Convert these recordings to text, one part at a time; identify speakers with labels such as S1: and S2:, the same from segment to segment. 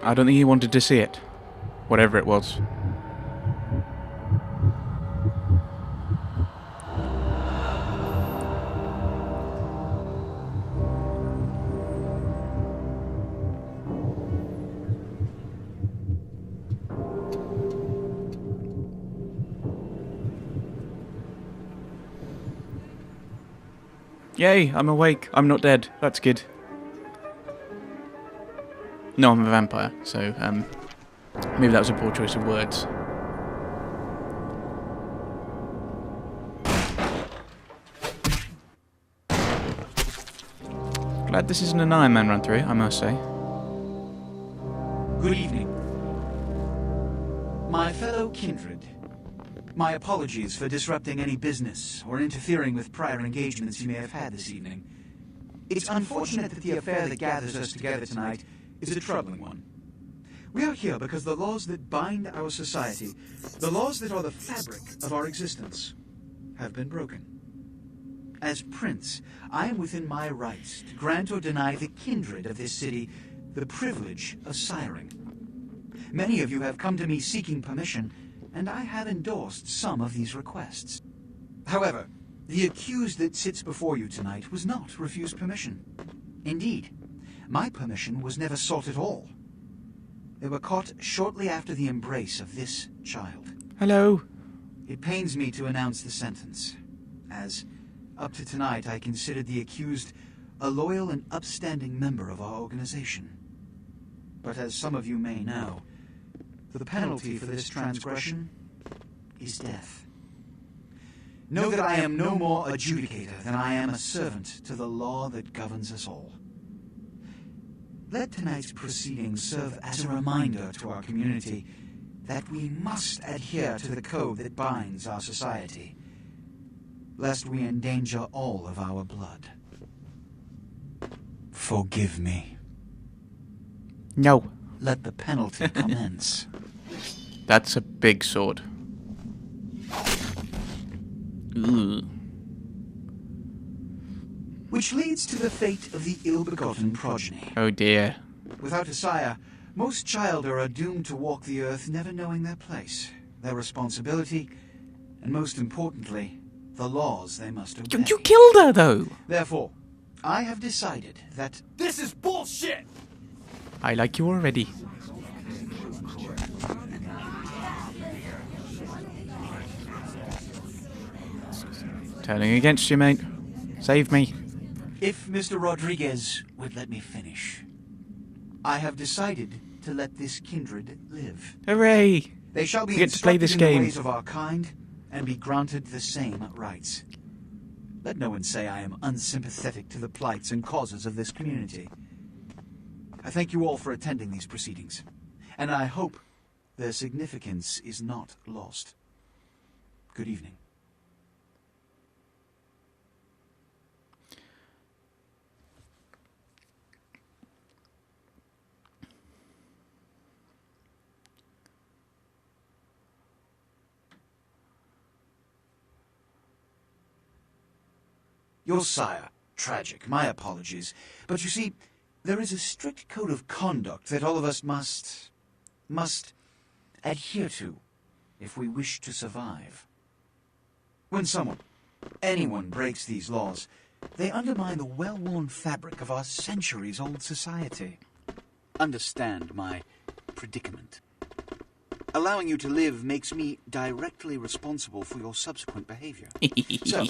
S1: I don't think he wanted to see it. Whatever it was. Yay, I'm awake. I'm not dead. That's good. No, I'm a vampire, so, maybe that was a poor choice of words. Glad this isn't an Iron Man run through, I must say.
S2: Good evening. My fellow kindred, my apologies for disrupting any business or interfering with prior engagements you may have had this evening. It's unfortunate that the affair that gathers us together tonight is a troubling one. We are here because the laws that bind our society, the laws that are the fabric of our existence, have been broken. As Prince, I am within my rights to grant or deny the kindred of this city the privilege of siring. Many of you have come to me seeking permission, and I have endorsed some of these requests. However, the accused that sits before you tonight was not refused permission. Indeed, my permission was never sought at all. They were caught shortly after the embrace of this child.
S1: Hello.
S2: It pains me to announce the sentence, as up to tonight I considered the accused a loyal and upstanding member of our organization. But as some of you may know, the penalty for this transgression is death. Know that I am no more adjudicator than I am a servant to the law that governs us all. Let tonight's proceedings serve as a reminder to our community that we must adhere to the code that binds our society, lest we endanger all of our blood. Forgive me.
S1: No.
S2: Let the penalty commence.
S1: That's a big sword. Ooh.
S2: Which leads to the fate of the ill-begotten progeny.
S1: Oh dear.
S2: Without a sire, most children are doomed to walk the earth never knowing their place, their responsibility, and most importantly, the laws they must obey.
S1: You killed her, though!
S2: Therefore, I have decided that
S3: This is bullshit!
S1: I like you already. Turning against you, mate. Save me.
S2: if Mr. Rodriguez would let me finish, I have decided to let this kindred live.
S1: Hooray!
S2: They shall be
S1: We get to play
S2: instructed
S1: this
S2: in
S1: game.
S2: the ways of our kind and be granted the same rights. Let no one say I am unsympathetic to the plights and causes of this community. I thank you all for attending these proceedings, and I hope their significance is not lost. Good evening. Your sire, tragic, my apologies. But you see, there is a strict code of conduct that all of us must adhere to if we wish to survive. When anyone breaks these laws, they undermine the well-worn fabric of our centuries-old society. Understand my predicament. Allowing you to live makes me directly responsible for your subsequent behavior. So,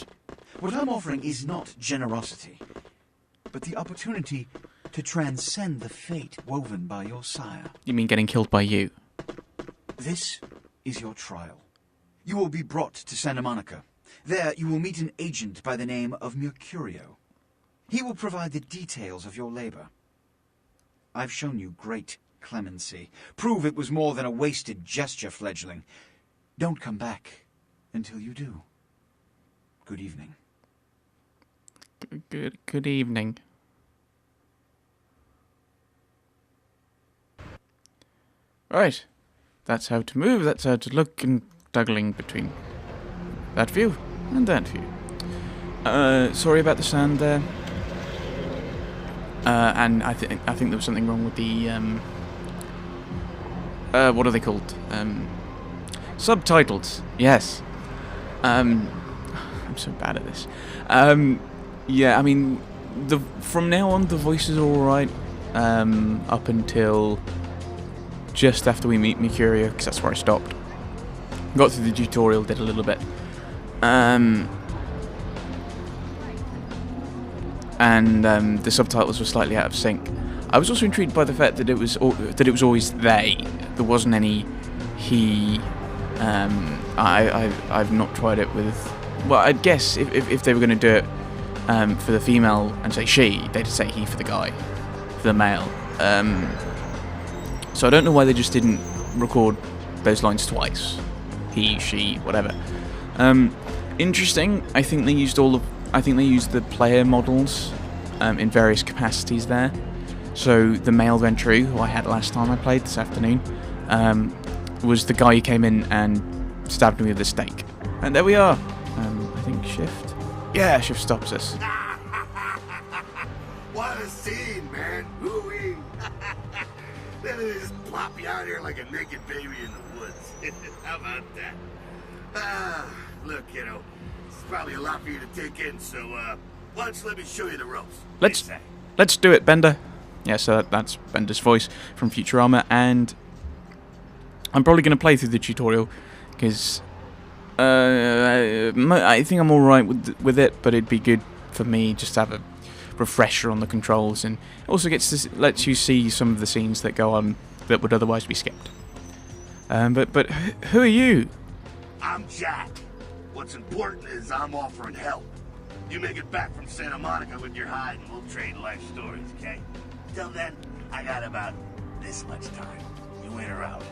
S2: what I'm offering is not generosity, but the opportunity to transcend the fate woven by your sire.
S1: You mean getting killed by you?
S2: This is your trial. You will be brought to Santa Monica. There you will meet an agent by the name of Mercurio. He will provide the details of your labor. I've shown you great clemency. Prove it was more than a wasted gesture, fledgling. Don't come back until you do. Good evening.
S1: Good evening. Right. That's how to move, that's how to look, and juggling between that view and that view. Sorry about the sound there. And I think there was something wrong with the what are they called? Subtitles. Yes. I'm so bad at this. Yeah, I mean, from now on the voices are alright. Up until just after we meet Mercurio, because that's where I stopped. Got through the tutorial, did a little bit. And the subtitles were slightly out of sync. I was also intrigued by the fact that it was always they. There wasn't any he. I've not tried it with. Well, I guess if they were going to do it for the female and say she, they'd say he for the guy, for the male. So I don't know why they just didn't record those lines twice. He, she, whatever. Interesting. I think they used the player models in various capacities there. So the male Ventru, who I had last time I played this afternoon, was the guy who came in and stabbed me with a stake. And there we are. I think shift. Yeah, shift stops us.
S3: What a scene, man. Ooh-wee. Then they just plop you out here like a naked baby in the woods. How about that? Look, kiddo, it's probably a lot for you to take in, so, why don't you let me show you the ropes?
S1: Let's do it, Bender. Yeah, so that's Bender's voice from Futurama, and I'm probably going to play through the tutorial, because I think I'm alright with it, but it'd be good for me just to have a refresher on the controls, and it also lets you see some of the scenes that go on that would otherwise be skipped. But who are you?
S3: I'm Jack. What's important is I'm offering help. You make it back from Santa Monica with your hide and we'll trade life stories, okay? Till then, I got about this much time. You in or out?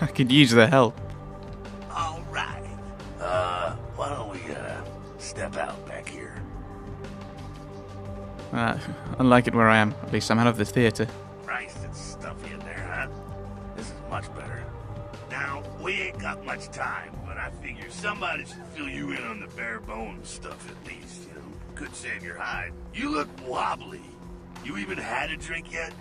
S1: I could use the help.
S3: All right. Why don't we, step out back here?
S1: I like it where I am. At least I'm out of the theatre.
S3: Christ, it's stuffy in there, huh? This is much better. Now, we ain't got much time, but I figure somebody should fill you in on the bare bones stuff at least, you know? Could save your hide. You look wobbly. You even had a drink yet?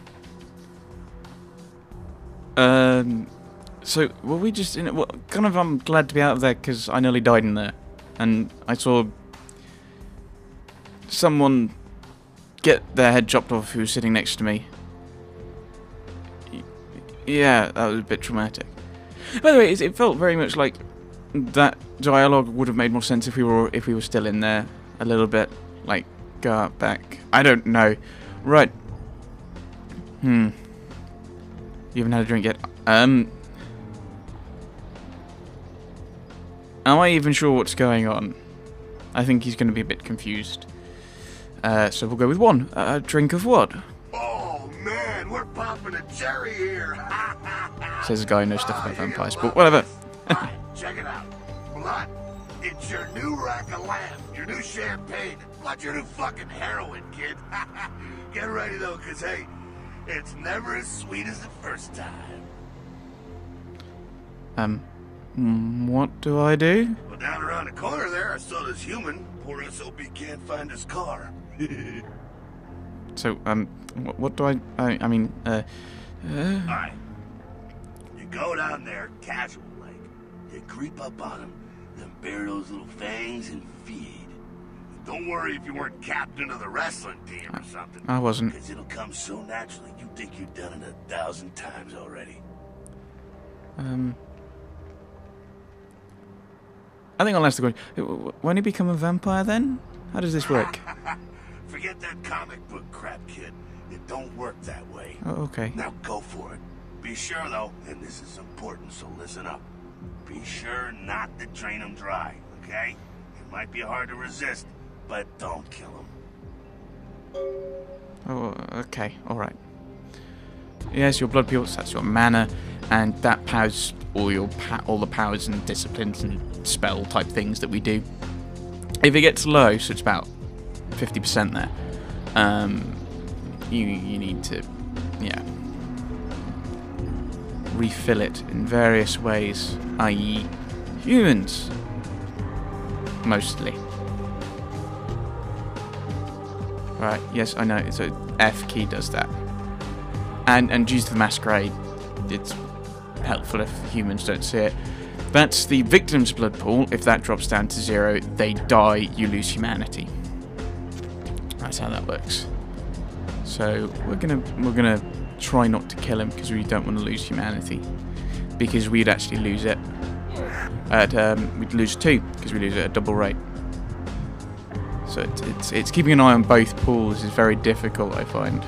S1: So, were we just in it? Well, kind of, I'm glad to be out of there because I nearly died in there. And I saw someone get their head chopped off who was sitting next to me. Yeah, that was a bit traumatic. By the way, it felt very much like that dialogue would have made more sense if we were still in there a little bit. Like, go out back. I don't know. Right. You haven't had a drink yet. Am I even sure what's going on? I think he's going to be a bit confused. So we'll go with one. A drink of what?
S3: Oh, man, we're popping a cherry here.
S1: Says a guy who knows stuff about vampires, but whatever.
S3: Alright, check it out. Blood, it's your new rack of lamb, your new champagne, like your new fucking heroin, kid. Get ready, though, because, hey, it's never as sweet as the first time.
S1: What do I do?
S3: Well, down around the corner there, I saw this human. Poor SOB can't find his car.
S1: So, what do I mean,
S3: Alright. You go down there, casual like. You creep up on him, then bare those little fangs and feed. Don't worry if you weren't captain of the wrestling team or something.
S1: I wasn't.
S3: Because it'll come so naturally, you think you've done it 1,000 times already.
S1: I think I'll ask the question. When you become a vampire, then? How does this work?
S3: Forget that comic book crap, kid. It don't work that way.
S1: Oh, okay.
S3: Now go for it. Be sure, though, and this is important, so listen up. Be sure not to drain him dry, okay? It might be hard to resist, but don't kill him.
S1: Oh, okay. All right. Yes, your blood pures, that's your mana, and that powers all the powers and disciplines and spell type things that we do. If it gets low, so it's about 50% there, you need to, yeah, refill it in various ways, i.e. humans, mostly. Right, yes, I know, so F key does that. and due to the Masquerade, it's helpful if humans don't see it. That's the victim's blood pool. If that drops down to 0, they die, you lose humanity. That's how that works. So we're gonna try not to kill him because we don't want to lose humanity, because we'd actually lose it at we'd lose 2 because we lose it at double rate. So it's keeping an eye on both pools is very difficult, I find.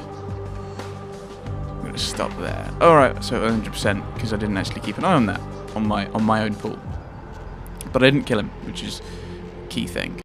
S1: I'm gonna stop there. All right, so 100% because I didn't actually keep an eye on that on my own pool, but I didn't kill him, which is a key thing.